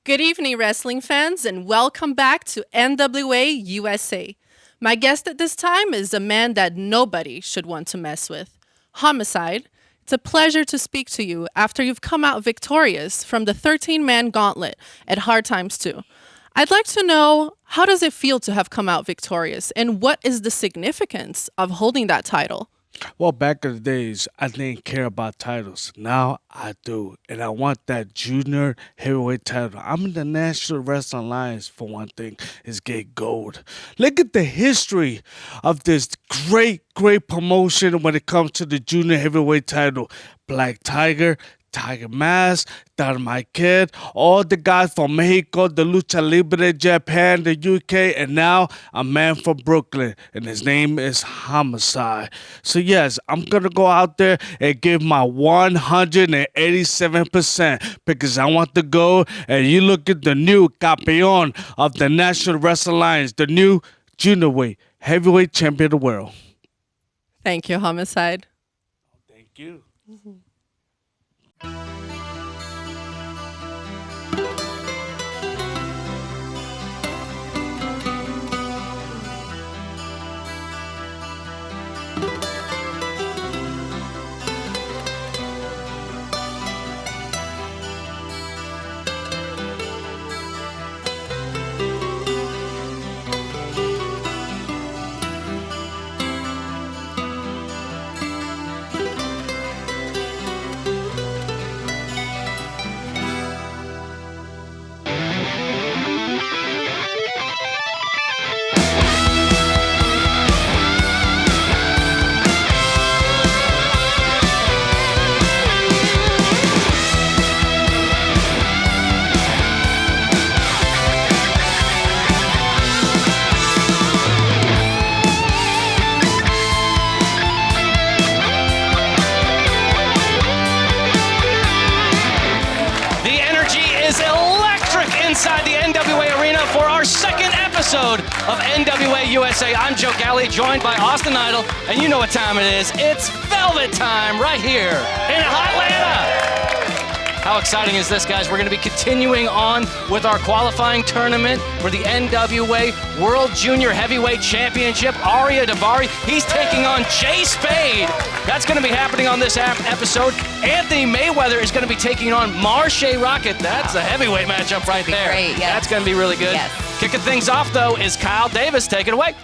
Good evening, wrestling fans, and welcome back to NWA USA. My guest at this time is a man that nobody should want to mess with, Homicide. It's a pleasure to speak to you after you've come out victorious from the 13-man gauntlet at Hard Times 2. I'd like to know, how does it feel to have come out victorious, and what is the significance of holding that title? Well, back in the days, I didn't care about titles. Now I do. And I want that junior heavyweight title. I'm in the National Wrestling Alliance, for one thing, is get gold. Look at the history of this great promotion when it comes to the junior heavyweight title. Black Tiger, Tiger Mask, Dynamite Kid, all the guys from Mexico, the Lucha Libre, Japan, the UK, and now a man from Brooklyn, and his name is Homicide. So yes, I'm going to go out there and give my 187% because I want to go, and you look at the new campeon of the National Wrestling Alliance, the new junior weight heavyweight champion of the world. Thank you, Homicide. Thank you. Mm-hmm. Inside the NWA arena for our second episode of NWA USA. I'm Joe Galley, joined by Austin Idol, and you know what time it is. It's Velvet time right here in Atlanta. How exciting is this, guys? We're going to be continuing on with our qualifying tournament for the NWA World Junior Heavyweight Championship. Ariya Daivari, he's taking on J Spade. That's going to be happening on this episode. Anthony Mayweather is going to be taking on Marshe Rockett. That's a heavyweight matchup right there. Great, yes. That's going to be really good. Yes. Kicking things off, though, is Kyle Davis. Take it away.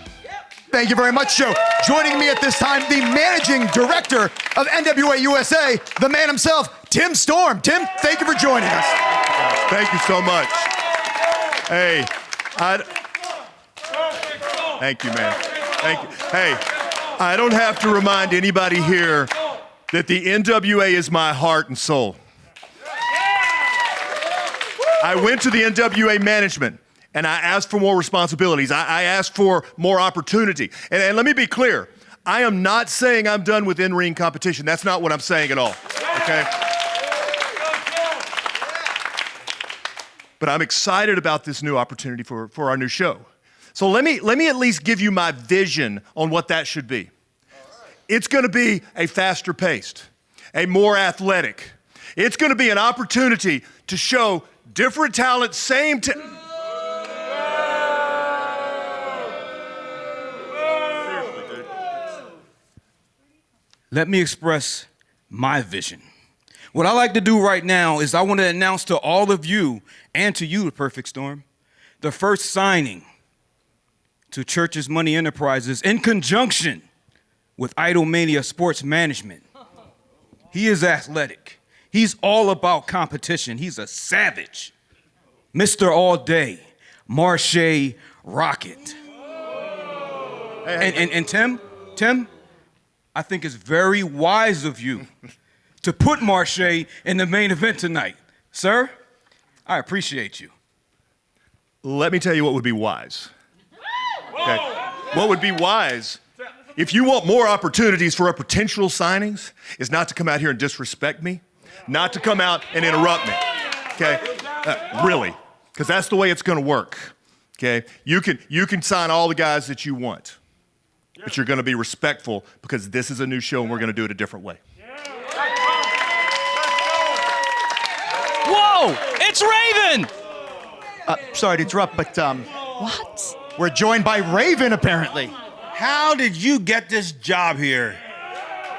Thank you very much, Joe. Joining me at this time, the managing director of NWA USA, the man himself, Tim Storm. Tim, thank you for joining us. Thank you so much. Hey, thank you, man. Thank you. Hey, I don't have to remind anybody here that the NWA is my heart and soul. I went to the NWA management and I asked for more responsibilities. I asked for more opportunity. And let me be clear, I am not saying I'm done with in-ring competition. That's not what I'm saying at all, okay? But I'm excited about this new opportunity for our new show. So let me at least give you my vision on what that should be. It's gonna be a faster paced, a more athletic. It's gonna be an opportunity to show different talent, same talent. Let me express my vision. What I like to do right now is I want to announce to all of you and to you, the Perfect Storm, the first signing to Church's Money Enterprises in conjunction with Idolmania Sports Management. He is athletic. He's all about competition. He's a savage. Mr. All Day, Marshe Rockett. And Tim, I think it's very wise of you to put Marshe in the main event tonight. Sir, I appreciate you. Let me tell you what would be wise. Okay. What would be wise, if you want more opportunities for our potential signings, is not to come out here and disrespect me, not to come out and interrupt me, okay? Really, because that's the way it's gonna work, okay? You can sign all the guys that you want, but you're gonna be respectful because this is a new show and we're gonna do it a different way. Whoa, it's Raven! Sorry to interrupt, but What? we're joined by Raven, apparently. How did you get this job here?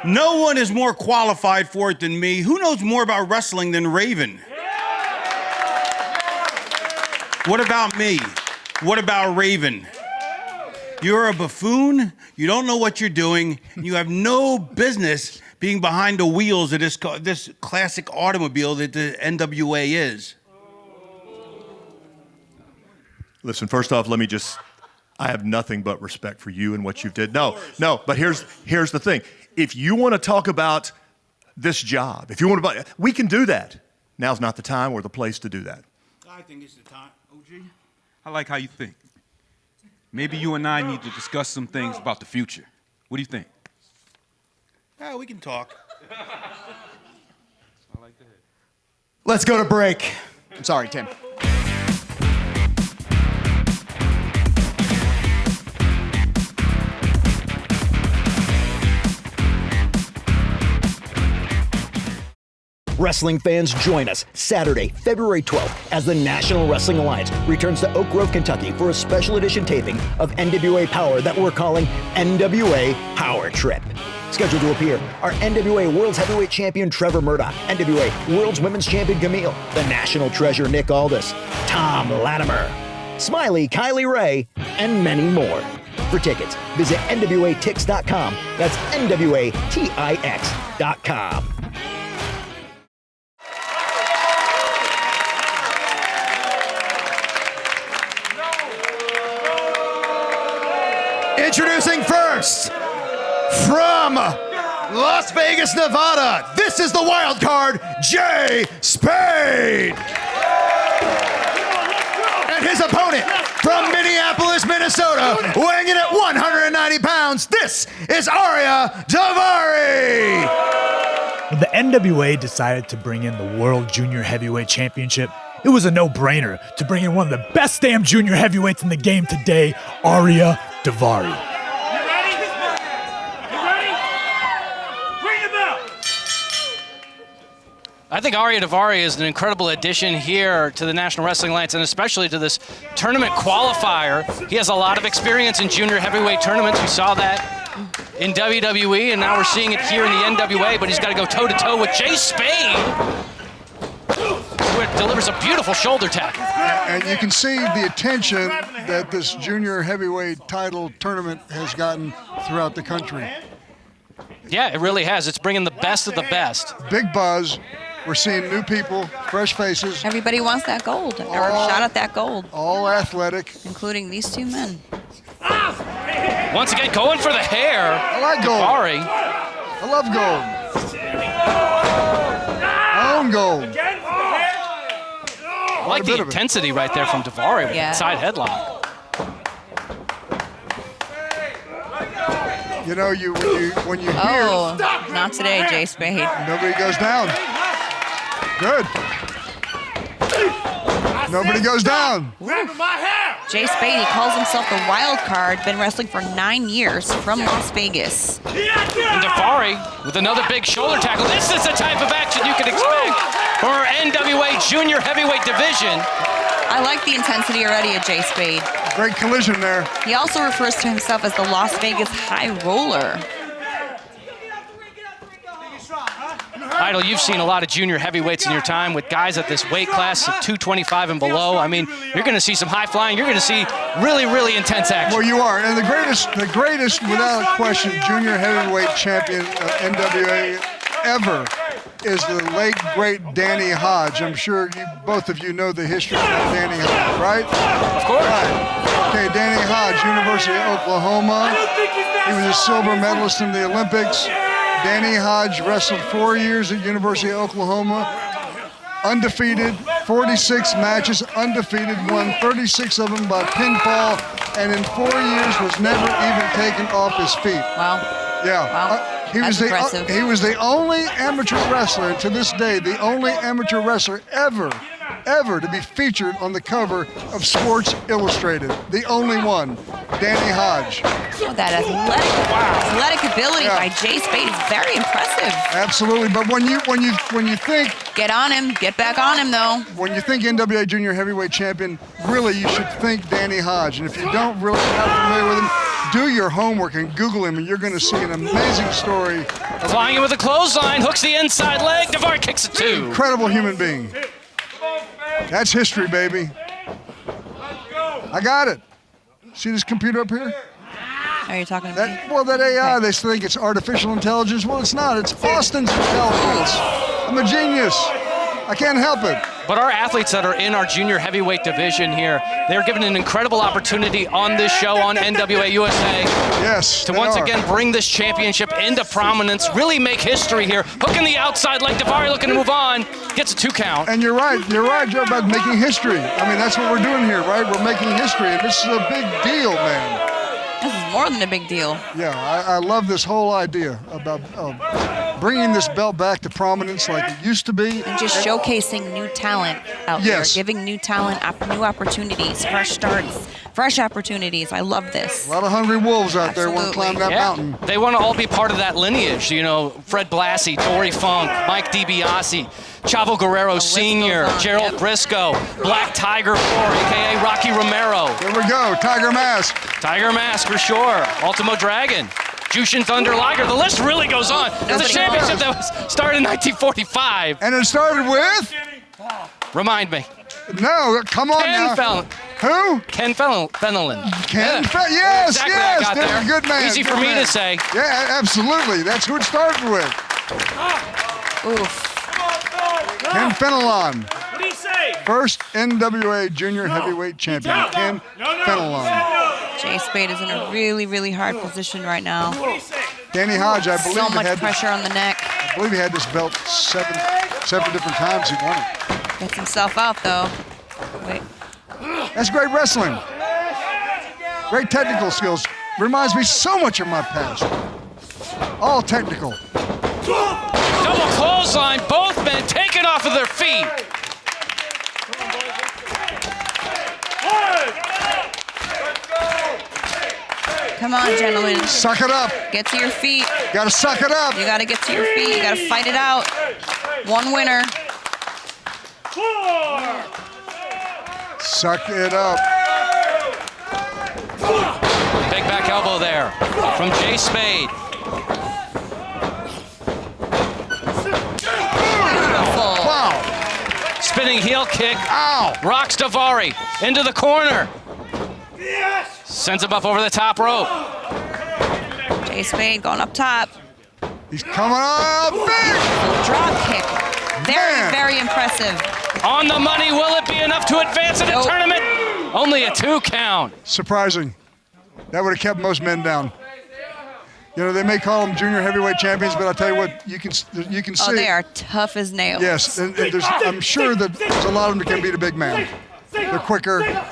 No one is more qualified for it than me. Who knows more about wrestling than Raven? What about me? What about Raven? You're a buffoon. You don't know what you're doing. You have no business being behind the wheels of this classic automobile that the NWA is. Listen, first off, I have nothing but respect for you and what you've did. No, but here's the thing. If you want to talk about this job, we can do that. Now's not the time or the place to do that. I think it's the time. OG, I like how you think. Maybe you and I need to discuss some things about the future. What do you think? Yeah, we can talk. I like that. Let's go to break. I'm sorry, Tim. Wrestling fans, join us Saturday, February 12th, as the National Wrestling Alliance returns to Oak Grove, Kentucky for a special edition taping of NWA Powerrr that we're calling NWA Power Trip. Scheduled to appear are NWA World's Heavyweight Champion Trevor Murdoch, NWA World's Women's Champion Camille, the National Treasure Nick Aldis, Tom Latimer, Smiley Kylie Ray, and many more. For tickets, visit NWATix.com. That's NWATIX.com. Introducing first, from Las Vegas, Nevada, this is the wild card, J Spade. And his opponent from Minneapolis, Minnesota, weighing in at 190 pounds, this is Ariya Daivari. When the NWA decided to bring in the World Junior Heavyweight Championship, it was a no-brainer to bring in one of the best damn junior heavyweights in the game today, Ariya Daivari. You ready? Bring him out! I think Ariya Daivari is an incredible addition here to the National Wrestling Alliance, and especially to this tournament qualifier. He has a lot of experience in junior heavyweight tournaments. We saw that in WWE, and now we're seeing it here in the NWA, but he's got to go toe-to-toe with J Spade, who delivers a beautiful shoulder tackle. And you can see the attention that this junior heavyweight title tournament has gotten throughout the country. Yeah, it really has. It's bringing the best of the best. Big buzz. We're seeing new people, fresh faces. Everybody wants that gold, or a shot at that gold. All athletic. Including these two men. Once again, going for the hair. I like gold. Daivari. I love gold. I own gold. I like the intensity right there from Daivari with that side headlock. You know, when you hear... Oh, not today, J Spade. Nobody goes down. Good. Nobody goes down. J Spade, he calls himself the wild card, been wrestling for 9 years from Las Vegas. And Daivari with another big shoulder tackle. This is the type of action you can expect for our NWA Junior Heavyweight Division. I like the intensity already of J Spade. Great collision there. He also refers to himself as the Las Vegas High Roller. Idol, you've seen a lot of junior heavyweights in your time with guys at this weight class of 225 and below. I mean, you're going to see some high flying. You're going to see really, really intense action. Well, you are. And the greatest, without question, junior heavyweight champion of NWA ever is the late, great Danny Hodge. I'm sure both of you know the history of Danny Hodge, right? Of course. Right. Okay, Danny Hodge, University of Oklahoma. He was a silver medalist in the Olympics. Danny Hodge wrestled 4 years at University of Oklahoma, undefeated, 46 matches, undefeated, won 36 of them by pinfall, and in 4 years was never even taken off his feet. Wow. Yeah. Wow. He was the only amateur wrestler, to this day, the only amateur wrestler ever ever to be featured on the cover of Sports Illustrated. The only one, Danny Hodge. Oh, that athletic ability by J Spade is very impressive. Absolutely, but when you think, get on him, get back on him though. When you think NWA Junior Heavyweight Champion, really you should think Danny Hodge. And if you don't really not familiar with him, do your homework and Google him, and you're going to see an amazing story. Flying in with a clothesline, hooks the inside leg. Daivari kicks it 2. Incredible human being. That's history, baby. I got it. See this computer up here? Are you talking about that AI, they think it's artificial intelligence. Well, it's not. It's Austin's intelligence. I'm a genius. I can't help it. But our athletes that are in our junior heavyweight division here, they're given an incredible opportunity on this show on NWA USA. Yes, to once again bring this championship into prominence, really make history here. Hooking the outside leg, Daivari looking to move on, gets a 2 count. And you're right, Joe, about making history. I mean, that's what we're doing here, right? We're making history, and this is a big deal, man. This is more than a big deal. Yeah, I love this whole idea about bringing this belt back to prominence like it used to be. And just showcasing new talent out there, giving new talent new opportunities, fresh starts, fresh opportunities. I love this. A lot of hungry wolves out there want to climb that mountain. They want to all be part of that lineage. You know, Fred Blassie, Dory Funk, Mike DiBiase, Chavo Guerrero Sr., Gerald Briscoe, Black Tiger 4, a.k.a. Rocky Romero. There we go, Tiger Mask. Tiger Mask for sure. Ultimo Dragon. Jushin Thunder Liger. The list really goes on. It's a championship that was started in 1945. And it started with? Remind me. No, come on now. Who? Ken Fenelon. Yes, exactly yes. I got there. Good man. Easy for me to say. Yeah, absolutely. That's who it started with. Oof. Ken Fenelon. What do you say? First NWA Junior Heavyweight Champion, Ken Fenelon. J Spade is in a really, really hard position right now. Danny Hodge, I believe, so much had pressure on the neck. I believe he had this belt seven different times he won it. Gets himself out though. Wait. That's great wrestling. Great technical skills. Reminds me so much of my past. All technical. Double clothesline, both men taken off of their feet. Come on, gentlemen. Suck it up. Get to your feet. Gotta suck it up. You gotta get to your feet. You gotta fight it out. One winner. Suck it up. Big back elbow there from J Spade. Wow. Spinning heel kick. Ow. Rocks Daivari into the corner. Sends him up over the top rope. J Spade going up top. He's coming up big. Drop kick. Very, very impressive. On the money, will it be enough to advance in the tournament? Only a 2 count. Surprising. That would have kept most men down. You know, they may call them junior heavyweight champions, but I'll tell you what, you can see. Oh, they are tough as nails. Yes, and I'm sure that there's a lot of them that can beat a big man. They're quicker, a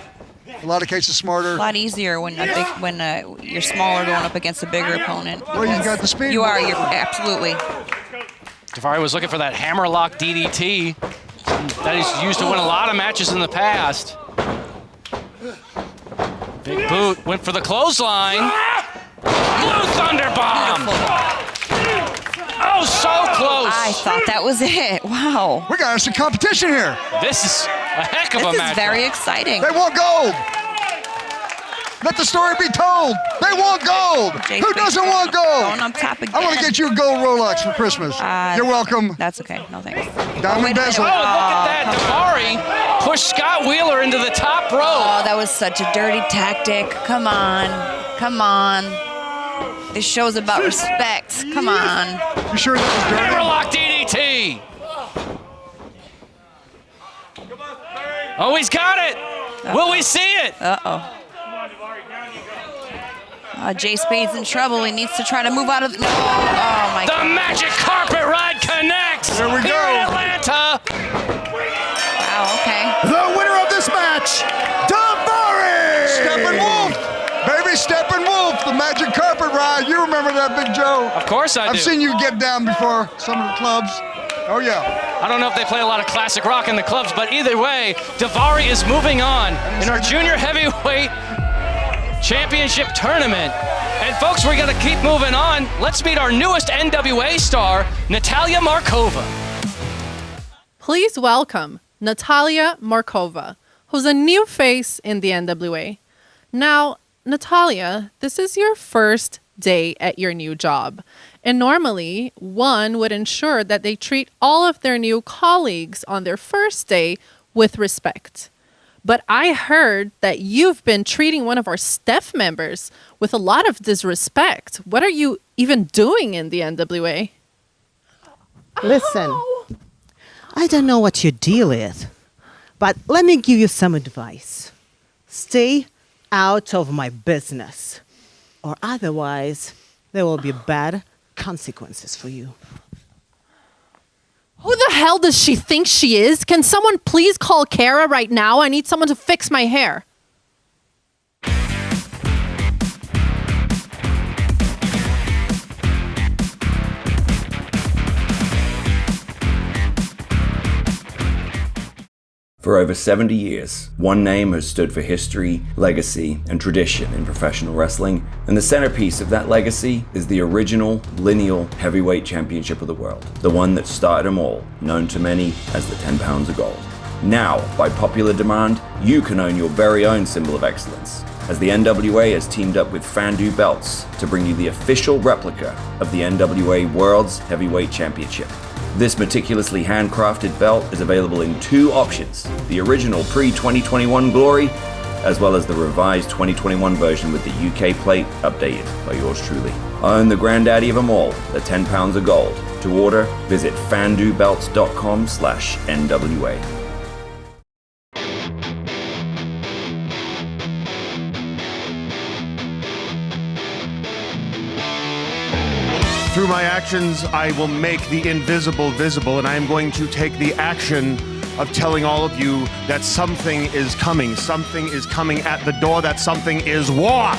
lot of cases smarter. A lot easier when you're smaller going up against a bigger opponent. Well, you've got the speed. You're absolutely. Daivari was looking for that hammerlock DDT that he's used to win a lot of matches in the past. Big boot, went for the clothesline. Blue Thunder Bomb! Oh, so close! I thought that was it. Wow. We got some competition here. This is a heck of a match. This is very exciting. They want gold. Let the story be told. They want gold. Who doesn't want gold? Going on top again. I want to get you a gold Rolex for Christmas. You're welcome. That's okay. No thanks. Diamond bezel. Oh, look at that. Daivari pushed Scott Wheeler into the top rope. Oh, that was such a dirty tactic. Come on. Come on. This show's about respect. Come on. You sure that was dirty? Hammerlock DDT. Oh, he's got it. Will we see it? Uh-oh. J Spade's in trouble. He needs to try to move out of the... No. Oh, my God. The magic carpet ride connects. There we here go. in Atlanta. Wow, okay. The winner of this match, Daivari! Steppenwolf. Baby Steppenwolf, the magic carpet ride. You remember that, Big Joe? Of course I do. I've seen you get down before some of the clubs. Oh, yeah. I don't know if they play a lot of classic rock in the clubs, but either way, Daivari is moving on in our junior heavyweight championship tournament. And folks, we're gonna keep moving on. Let's meet our newest NWA star, Natalia Markova. Please welcome Natalia Markova, who's a new face in the NWA. Now, Natalia, this is your first day at your new job. And normally, one would ensure that they treat all of their new colleagues on their first day with respect. But I heard that you've been treating one of our staff members with a lot of disrespect. What are you even doing in the NWA? Listen, I don't know what your deal is, but let me give you some advice. Stay out of my business, or otherwise there will be bad consequences for you. Who the hell does she think she is? Can someone please call Kara right now? I need someone to fix my hair. For over 70 years, one name has stood for history, legacy, and tradition in professional wrestling, and the centerpiece of that legacy is the original lineal heavyweight championship of the world, the one that started them all, known to many as the 10 pounds of gold. Now, by popular demand, you can own your very own symbol of excellence, as the NWA has teamed up with Fandu Belts to bring you the official replica of the NWA World's Heavyweight Championship. This meticulously handcrafted belt is available in two options, the original pre-2021 Glory, as well as the revised 2021 version with the UK plate updated by yours truly. Own the granddaddy of them all, the 10 pounds of gold. To order, visit fandubelts.com/NWA. Through my actions, I will make the invisible visible, and I am going to take the action of telling all of you that something is coming. Something is coming at the door. That something is war.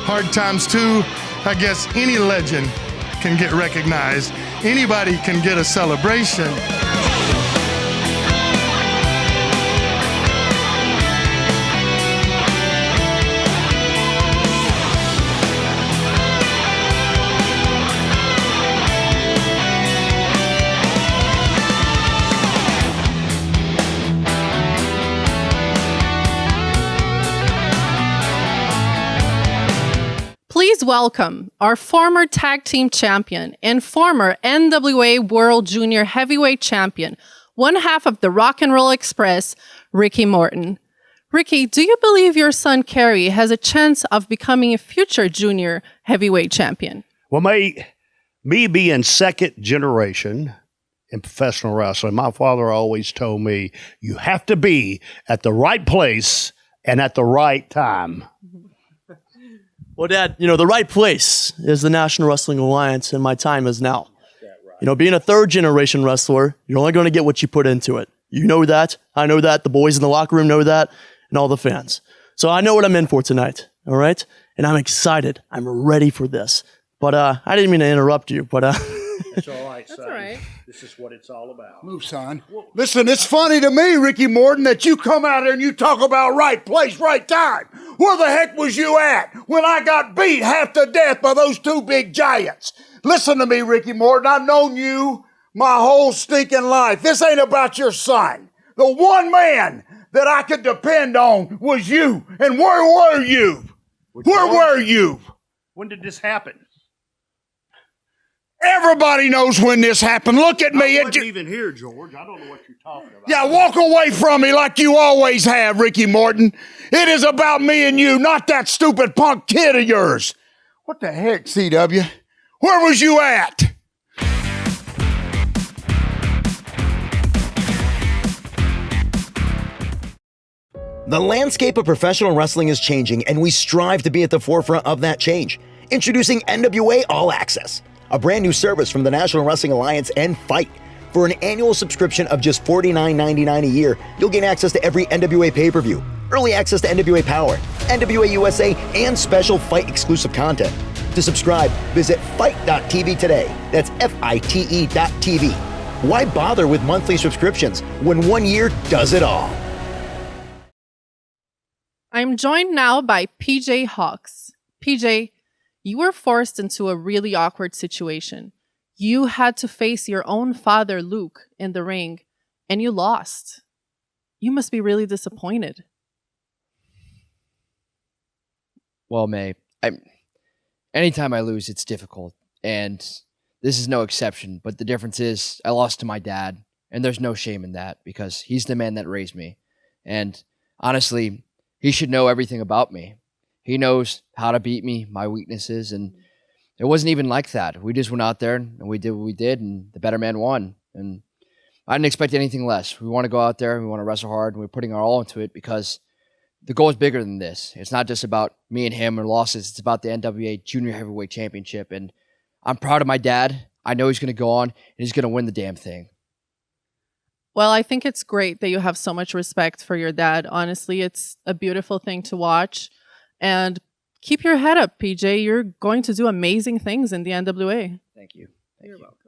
Hard times too. I guess any legend can get recognized. Anybody can get a celebration. Please welcome our former tag team champion and former NWA World Junior Heavyweight Champion, one half of the Rock and Roll Express, Ricky Morton. Ricky, do you believe your son Kerry has a chance of becoming a future junior heavyweight champion? Well, mate, me being second generation in professional wrestling, my father always told me, you have to be at the right place and at the right time. Well, Dad, the right place is the National Wrestling Alliance, and my time is now. Being a third-generation wrestler, you're only going to get what you put into it. You know that. I know that. The boys in the locker room know that, and all the fans. So I know what I'm in for tonight, all right? And I'm excited. I'm ready for this. But I didn't mean to interrupt you, but... That's all right, son. That's all right. This is what it's all about. Move, son. Listen, it's funny to me, Ricky Morton, that you come out here and you talk about right place, right time. Where the heck was you at when I got beat half to death by those two big giants? Listen to me, Ricky Morton. I've known you my whole stinking life. This ain't about your son. The one man that I could depend on was you. And where were you? Where were you? When did this happen? Everybody knows when this happened. Look at me. I wasn't even here, George. I don't know what you're talking about. Yeah, walk away from me like you always have, Ricky Morton. It is about me and you, not that stupid punk kid of yours. What the heck, CW? Where was you at? The landscape of professional wrestling is changing, and we strive to be at the forefront of that change. Introducing NWA All Access, a brand new service from the National Wrestling Alliance and Fight. For an annual subscription of just $49.99 a year, you'll gain access to every NWA pay-per-view, early access to NWA Powerrr, NWA USA, and special Fight exclusive content. To subscribe, visit fight.tv today. That's FITE.tv. Why bother with monthly subscriptions when 1 year does it all? I'm joined now by PJ Hawks. PJ, you were forced into a really awkward situation. You had to face your own father, Luke, in the ring, and you lost. You must be really disappointed. Well, May, anytime I lose, it's difficult, and this is no exception. But the difference is I lost to my dad, and there's no shame in that because he's the man that raised me. And honestly, he should know everything about me. He knows how to beat me, my weaknesses, and it wasn't even like that. We just went out there and we did what we did, and the better man won. And I didn't expect anything less. We want to go out there and we want to wrestle hard, and we're putting our all into it because the goal is bigger than this. It's not just about me and him or losses. It's about the NWA Junior Heavyweight Championship, and I'm proud of my dad. I know he's going to go on and he's going to win the damn thing. Well, I think it's great that you have so much respect for your dad. Honestly, it's a beautiful thing to watch. And keep your head up, PJ. You're going to do amazing things in the NWA. Thank you. You're welcome.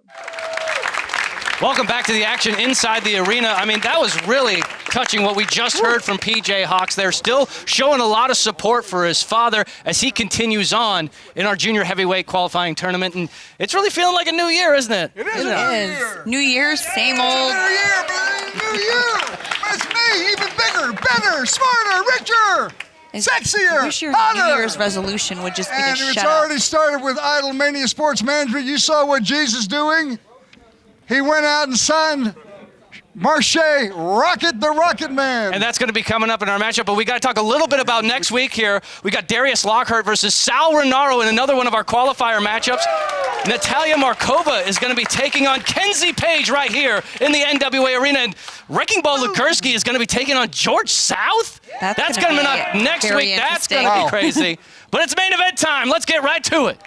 Welcome back to the action inside the arena. I mean, that was really touching what we just heard from PJ Hawks. They're still showing a lot of support for his father as he continues on in our junior heavyweight qualifying tournament. And it's really feeling like a new year, isn't it? It is. New Year, same old. New year, baby. New year. It's me, even bigger, better, smarter, richer, sexier, I wish your hotter. New Year's resolution would just be And to it's shut up. already started with Idolmania Sports Management. You saw what Jesus doing. He went out and signed Marshe Rockett, the Rocket Man. And that's going to be coming up in our matchup. But we got to talk a little bit about next week here. We got Darius Lockhart versus Sal Renaro in another one of our qualifier matchups. Natalia Markova is going to be taking on Kenzie Page right here in the NWA arena. And Wrecking Ball Lukerski is going to be taking on George South? That's going to be up next very week. That's going interesting. to be crazy. But it's main event time. Let's get right to it.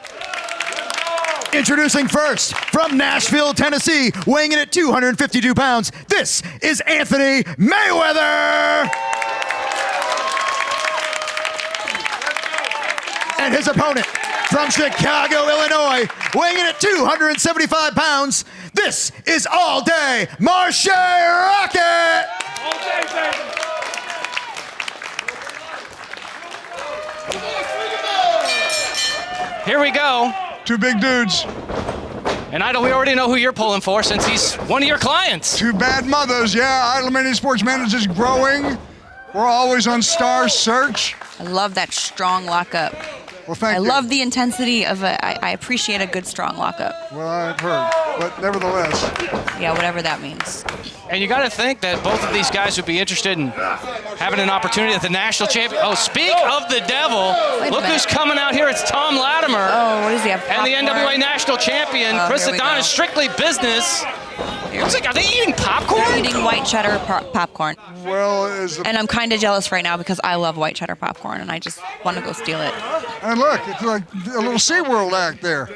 Introducing first, from Nashville, Tennessee, weighing in at 252 pounds, this is Anthony Mayweather! And his opponent, from Chicago, Illinois, weighing in at 275 pounds, this is All Day Marshe Rockett! All day, baby. Here we go. Two big dudes. And Idol, we already know who you're pulling for since he's one of your clients. Two bad mothers, yeah. Idolmania Sports Management is growing. We're always on star search. I love that strong lockup. Well, thank you. I love the intensity of it. I appreciate a good strong lockup. Well, I've heard, but nevertheless. Yeah, whatever that means. And you got to think that both of these guys would be interested in having an opportunity at the national champion. Oh, speak of the devil. Look who's coming out here. It's Tom Latimer. Oh, what does he have? And the NWA national champion, Chris here we Adonis, go. Strictly Business. Looks like, are they eating popcorn? They're eating white cheddar popcorn. Well, and I'm kind of jealous right now because I love white cheddar popcorn and I just want to go steal it. And look, it's like a little SeaWorld act there.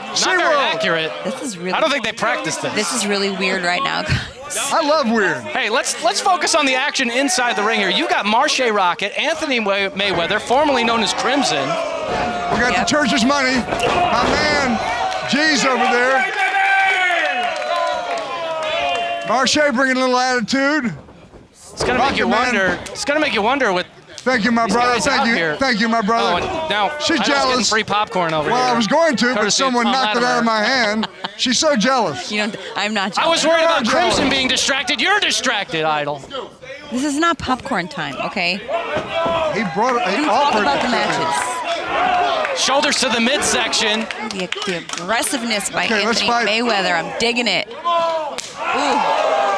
Not very accurate. This is really. I don't think they practiced this. This is really weird right now, guys. I love weird. Hey, let's focus on the action inside the ring here. You got Marshe Rockett, Anthony Mayweather, formerly known as Crimson. We got the church's money. My man, G's over there. Marshe bringing a little attitude. It's gonna make you wonder. It's gonna make you wonder with. Thank you, my brother. Thank you. Here. Thank you, my brother. Oh, and now she's Idol's jealous. getting free popcorn over well, here. I was going to, but Courtesy of someone Tom knocked it out of Latimer. my hand. She's so jealous. You know, I'm not jealous. I was worried about I'm Crimson jealous. being distracted. You're distracted, Idol. This is not popcorn time, okay? He brought it. He Talk offered about it the to me. matches. Shoulders to the midsection. The aggressiveness by Okay, let's Anthony fight. Mayweather. I'm digging it. Ooh.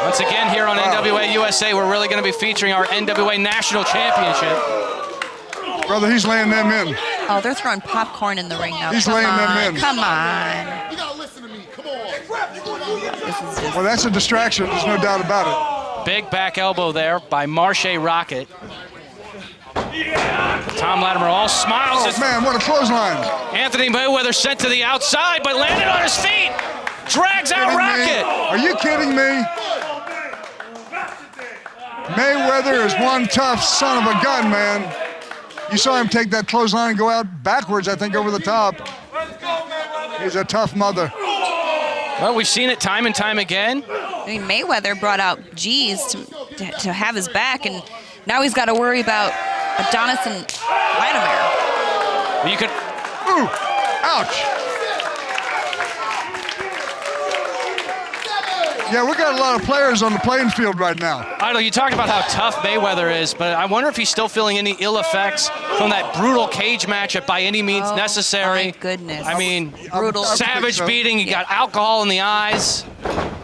Once again, here on NWA USA, we're really going to be featuring our NWA National Championship. Brother, he's laying them in. Oh, they're throwing popcorn in the ring now. He's Come laying them on, in. Come on. You gotta listen to me. Come on. Well, that's a distraction. There's no doubt about Big back elbow there by Marshe Rockett. Tom Latimer all smiles. it. Oh, man, what a clothesline. Anthony Mayweather sent to the outside, but landed on his feet. Drags out Kidding me? Rockett. Are you kidding me? Mayweather is one tough son of a gun, man. You saw him take that clothesline and go out backwards, I think, over the top. He's a tough mother. Well, we've seen it time and time again. I mean, Mayweather brought out G's to have his back, and now he's got to worry about Adonis and Vladimir. You could. Ooh, ouch. Yeah, we got a lot of players on the playing field right now. Idol, you talked about how tough Mayweather is, but I wonder if he's still feeling any ill effects from that brutal cage match at By Any Means Necessary. My goodness. I mean, Brutal. savage beating, you got alcohol in the eyes.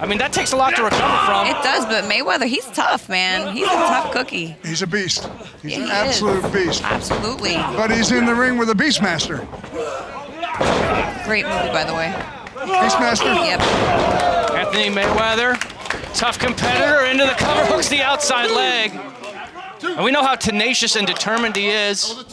I mean, that takes a lot to recover from. It does, but Mayweather, he's tough, man. He's a tough cookie. He's a beast. He's Yeah, an he absolute is. beast. Absolutely. But he's in the ring with a Beastmaster. Great movie, by the way. Beastmaster? Yep. Anthony Mayweather, tough competitor, into the cover, hooks the outside leg. And we know how tenacious and determined he is.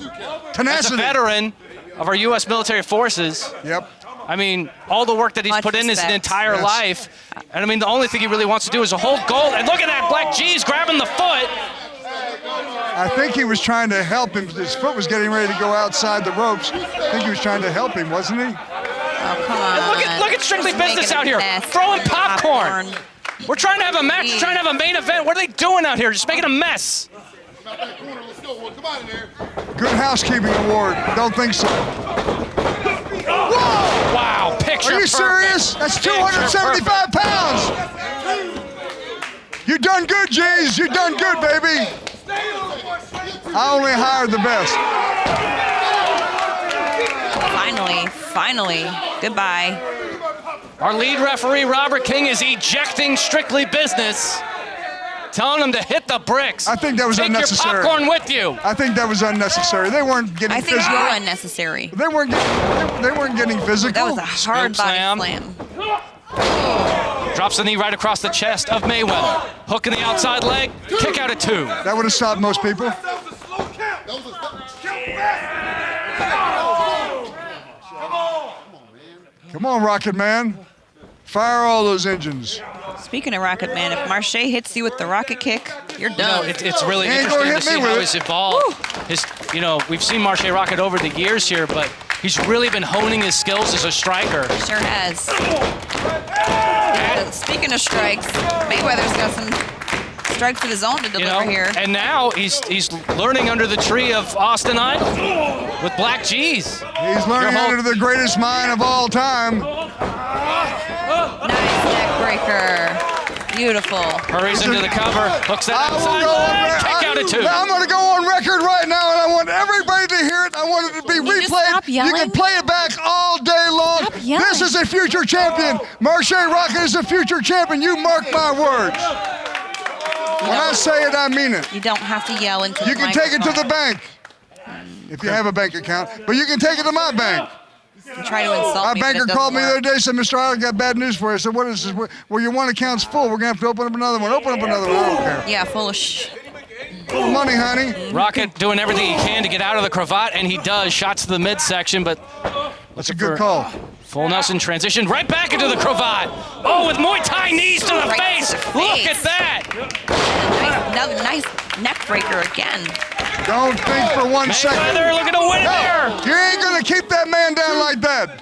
As a veteran of our U.S. military forces. Yep. I mean, all the work that he's put in his entire life. And I mean, the only thing he really wants to do is to hold gold. And look at that, Black G's grabbing the foot. I think he was trying to help him. His foot was getting ready to go outside the ropes. I think he was trying to help him, wasn't he? Oh, come on. Look at Strictly He's Business making a out here, mess. throwing popcorn. We're trying to have a match, trying to have a main event. What are they doing out here? Just making a mess. Good housekeeping award. Don't think so. Whoa! Wow, picture Are you perfect. serious? That's 275 pounds. You done good, Jays. You done good, baby. I only hired the best. Finally. Goodbye. Our lead referee, Robert King, is ejecting Strictly Business, telling them to hit the bricks. I think that was unnecessary. Take your popcorn with you. I think that was unnecessary. They weren't getting I think physical. you're unnecessary. They weren't getting physical. That was a hard body slam. Drops the knee right across the chest of Mayweather. Hook in the outside leg, kick out at 2. That would have stopped most people. Come on, Rocket Man. Fire all those engines. Speaking of Rocket Man, if Marshe hits you with the rocket kick, you're done. It's really He ain't interesting gonna to hit me see with how it. he's evolved. We've seen Marshe Rockett over the years here, but he's really been honing his skills as a striker. Sure has. Speaking of strikes, Mayweather's got some strikes of his own to deliver here. And now he's learning under the tree of Austin Idol with Black G's. He's learning under the greatest mind of all time. Nice neck breaker. Beautiful. Hurries into the cover, hooks that outside leg, kick out at 2. I'm going to go on record right now, and I want everybody to hear it. I want it to be replayed. You can play it back all day long. This is a future champion. Marshe Rockett is a future champion. You mark my words. When I say it, I mean it. You don't have to yell into You the can take it to the microphone. bank if you have a bank account, but you can take it to my bank. You try to insult Our me, but it banker doesn't called me the work. other day, said, Mr. Idol, I got bad news for you. I said, what is this? Well, your one account's full. We're going to have to open up another one. Open up another one. I don't care. Yeah, full of shh. Full of money, honey. Rockett doing everything he can to get out of the cravat, and he does. Shots to the midsection, but that's a good call. Full Nelson transition right back into the cravat. Oh, with Muay Thai knees to the face. Look at that. Another nice neck breaker again. Don't think for 1 second. Mayweather looking to win it there. You ain't going to keep that man down like that.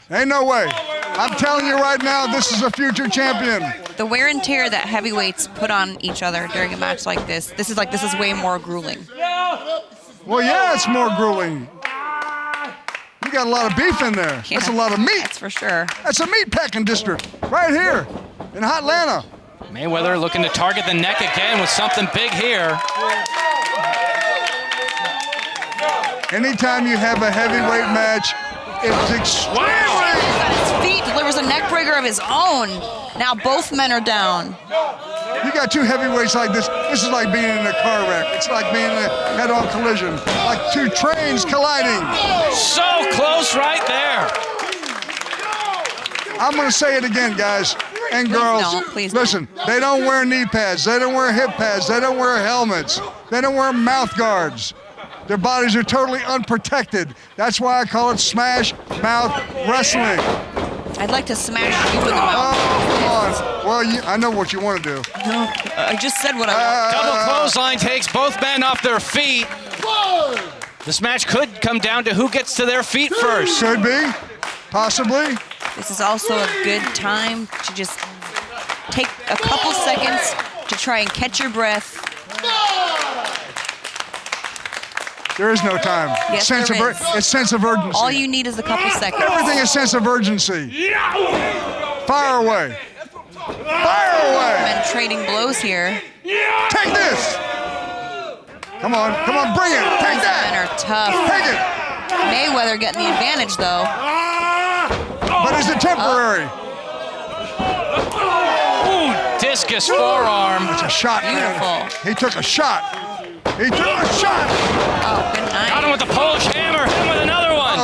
Ain't no way. I'm telling you right now, this is a future champion. The wear and tear that heavyweights put on each other during a match like this, this is way more grueling. Well, yeah, it's more grueling. You got a lot of beef in there. Yeah, That's a lot of meat. That's for sure. That's a meat packing district right here in Hotlanta. Mayweather looking to target the neck again with something big here. Anytime you have a heavyweight match, it's extremely... He's on his feet, delivers a neck breaker of his own. Now both men are down. You got two heavyweights like this. This is like being in a car wreck. It's like being in a head-on collision. Like two trains colliding. So close right there. I'm going to say it again, guys and girls. Please listen, they don't wear knee pads. They don't wear hip pads. They don't wear helmets. They don't wear mouth guards. Their bodies are totally unprotected. That's why I call it smash mouth wrestling. I'd like to smash you in the mouth. Oh, come on. Well, I know what you want to do. No, I just said what I want. Double clothesline takes both men off their feet. This match could come down to who gets to their feet first. Could be, possibly. This is also a good time to just take a couple seconds to try and catch your breath. There is no time. Yes, there is. It's sense of urgency. All you need is a couple seconds. Everything is sense of urgency. Fire away. Fire away. Men trading blows here. Take this. Come on, bring it. Take These that. men are tough. Take it. Mayweather getting the advantage, though. But is it temporary? Ooh, discus forearm. It's a shot, Beautiful. man. He took a shot. He took a shot. Oh, good night. Got him with the Polish hammer. Hit him with another one.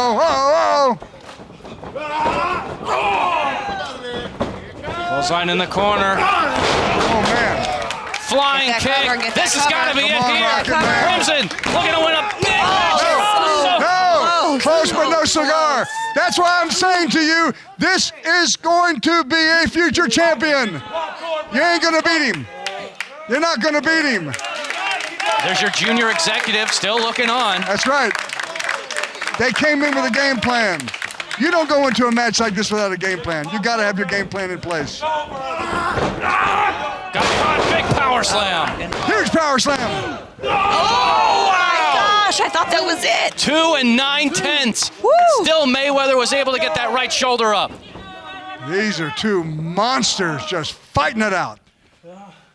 Clothesline in the corner. Oh, man. Flying Get that cover, kick. get This that has got to cover. be it Come on, here. Rocket Man. Crimson looking to win a big match. No, close but no cigar. That's why I'm saying to you, this is going to be a future champion. You ain't gonna beat him. You're not gonna beat him. There's your junior executive still looking on. That's right. They came in with a game plan. You don't go into a match like this without a game plan. You gotta have your game plan in place. Got caught. Big power slam. Huge power slam. Oh, my gosh. I thought that was it. 2 9/10. Still Mayweather was able to get that right shoulder up. These are two monsters just fighting it out.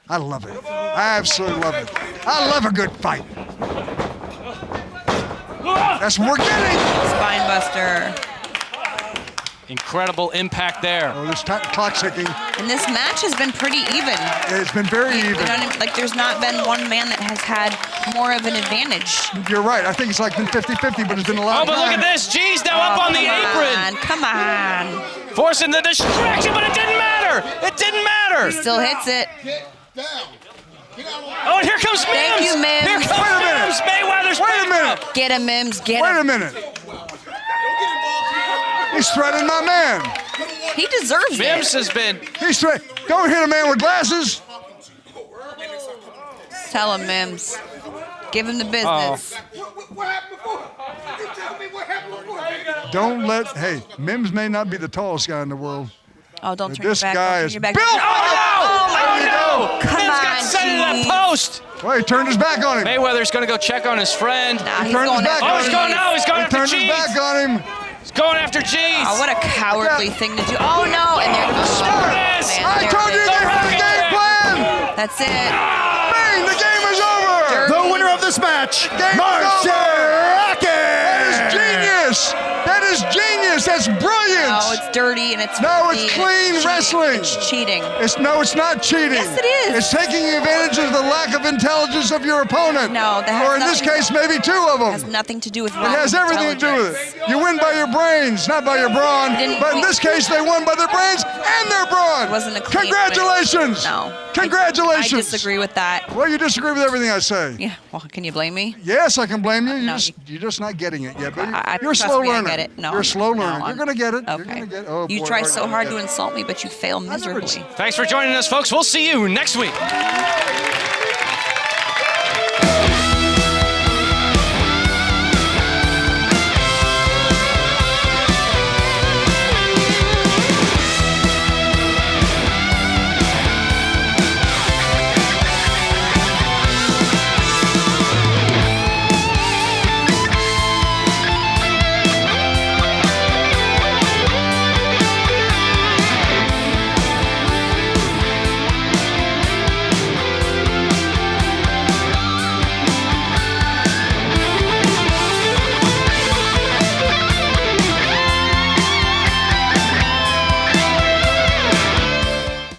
I love it. I absolutely love it. I love a good fight. That's what we're getting. Spine buster. Incredible impact there. Oh, this clock's ticking. And this match has been pretty even. It's been very even. You know what I mean? Like, there's not been one man that has had more of an advantage. You're right. I think it's like been 50-50, but it's been a lot Oh, of but look time. at this. G's now up on the apron. Come on. Forcing the distraction, but it didn't matter. It didn't matter. He still hits it. Oh, and here comes Mims. Thank you, Mims. Here comes Mims. Mayweather's Wait a minute. Get him, Mims. Get him. Wait a minute. He's threatening my man. He deserves Mims it. has been. He's don't hit a man with glasses. Tell him, Mims. Give him the business. Don't let. Hey, Mims may not be the tallest guy in the world. Oh, don't but turn this your back. guy Don't is turn your back. built. Oh, no. Come Mims on, got sent to that G. post. Well, he turned his back on him. Mayweather's going to go check on his friend. Nah, he's turned his going back after on He's him. going now. He's going He after turned his G's. back on him. He's going after G's. Oh, what a cowardly thing to do. Oh, no. And there goes There it is. I told you they had a game plan. That's it. Bang, the game is over. The winner of this match, Game Marshe is over. Rockett. That is genius. That is genius. That's brilliant. No, it's dirty and it's No, filthy it's and clean cheating. wrestling. It's cheating. It's not cheating. Yes, it is. It's taking advantage of the lack of intelligence of your opponent. No, that has or in this nothing case, maybe two of them. has nothing to do with It has everything to do with it. You win by your brains, not by your brawn. Didn't But in this case, they won by their brains and their brawn. It wasn't a clean Congratulations. win. No. Congratulations. I disagree with that. Well, you disagree with everything I say. Yeah, well, can you blame me? Yes, I can blame you. No, You're just not getting it yet. But I you're a trust slow me, I learner. get it. No, you're a slow no, learner. You're I'm- going to get it. Okay. You're going to get it. Oh, You boy, try Art, so you're hard gonna to get it. insult me, but you fail miserably. Thanks for joining us, folks. We'll see you next week.